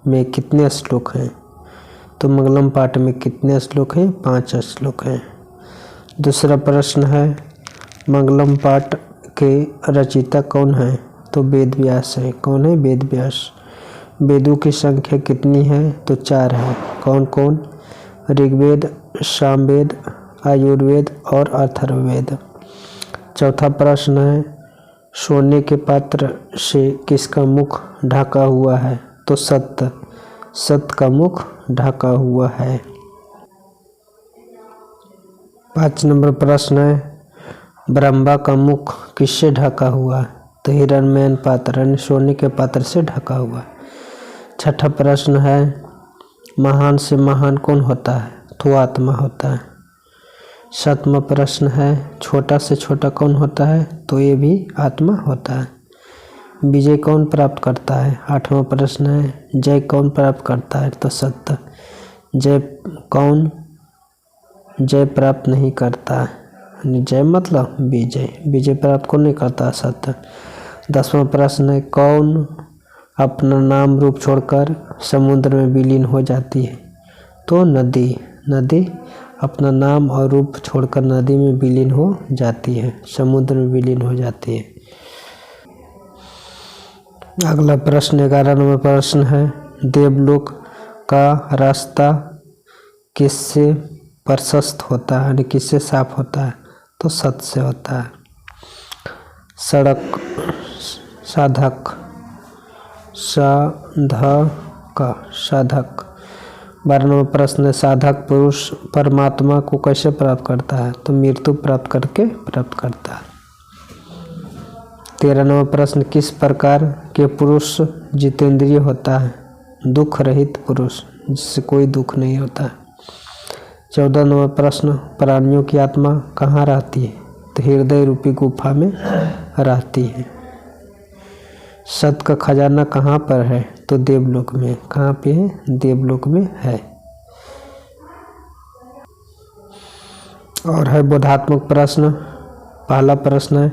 में कितने श्लोक हैं? तो मंगलम पाठ में कितने श्लोक हैं? 5 श्लोक हैं। दूसरा प्रश्न है, मंगलम पाठ के रचयिता कौन है? तो वेद व्यास है। कौन है? वेद व्यास। वेदों की संख्या कितनी है? तो 4 है। कौन कौन? ऋग्वेद, सामवेद, आयुर्वेद और अथर्ववेद। चौथा प्रश्न है, सोने के पात्र से किसका मुख ढका हुआ है? तो सत्य का मुख ढका हुआ है। 5 नंबर प्रश्न है, ब्रह्मा का मुख किससे ढका हुआ है? तो हिरण्मय पात्र यानी सोने के पात्र से ढका हुआ। 6ठा प्रश्न है, महान से महान कौन होता है? तो आत्मा होता है। 7वां प्रश्न है, छोटा से छोटा कौन होता है? तो ये भी आत्मा होता है। विजय कौन प्राप्त करता है? 8वां प्रश्न है, जय कौन प्राप्त करता है? तो सत्य। जय कौन जय प्राप्त नहीं करता है? जय मतलब विजय प्राप्त कौन नहीं करता? सत्य। 10वां प्रश्न है, कौन अपना नाम रूप छोड़कर समुद्र में विलीन हो जाती है? तो नदी अपना नाम और रूप छोड़कर नदी में विलीन हो जाती है, समुद्र में विलीन हो जाती है। अगला प्रश्न 11 नंबर प्रश्न है, देवलोक का रास्ता किससे प्रशस्त होता है? यानी किससे साफ होता है? तो सत्य से होता है। सड़क साधक 12 नंबर प्रश्न है, साधक पुरुष परमात्मा को कैसे प्राप्त करता है? तो मृत्यु प्राप्त करके प्राप्त करता है। 13 नंबर प्रश्न, किस प्रकार के पुरुष जितेंद्रिय होता है? दुख रहित पुरुष, जिससे कोई दुख नहीं होता है। 14 नंबर प्रश्न, प्राणियों की आत्मा कहाँ रहती है? तो हृदय रूपी गुफा में रहती है। सत्य का खजाना कहाँ पर है? तो देवलोक में। कहाँ पे है? देवलोक में है। और है बोधात्मक प्रश्न। पहला प्रश्न है,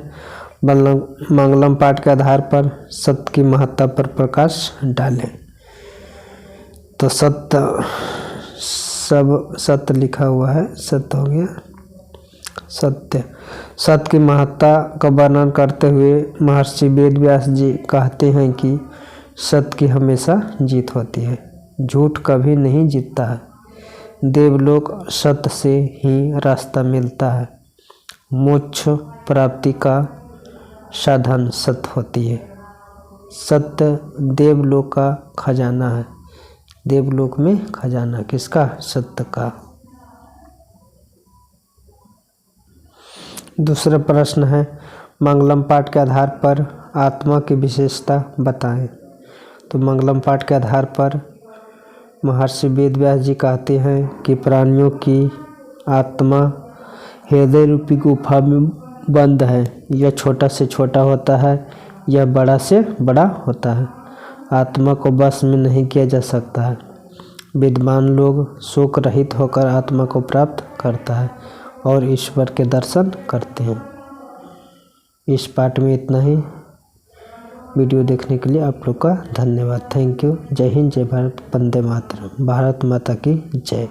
मंगलम पाठ के आधार पर सत्य की महत्ता पर प्रकाश डालें। तो सत्य लिखा हुआ है, सत्य हो गया। सत्य की महत्ता का वर्णन करते हुए महर्षि वेद व्यास जी कहते हैं कि सत्य की हमेशा जीत होती है, झूठ कभी नहीं जीतता है। देवलोक सत्य से ही रास्ता मिलता है। मोक्ष प्राप्ति का साधन सत्य होती है। सत्य देवलोक का खजाना है। देवलोक में खजाना किसका? सत्य का। दूसरा प्रश्न है, मंगलम पाठ के आधार पर आत्मा की विशेषता बताएं। तो मंगलम पाठ के आधार पर महर्षि वेद व्यास जी कहते हैं कि प्राणियों की आत्मा हृदय रूपी गुफा में बंद है। यह छोटा से छोटा होता है, यह बड़ा से बड़ा होता है। आत्मा को बस में नहीं किया जा सकता है। विद्वान लोग शोक रहित होकर आत्मा को प्राप्त करता है और ईश्वर के दर्शन करते हैं। इस पाठ में इतना ही। वीडियो देखने के लिए आप लोग का धन्यवाद। Thank you. जय हिंद, जय भारत, वंदे मातरम। भारत माता की जय।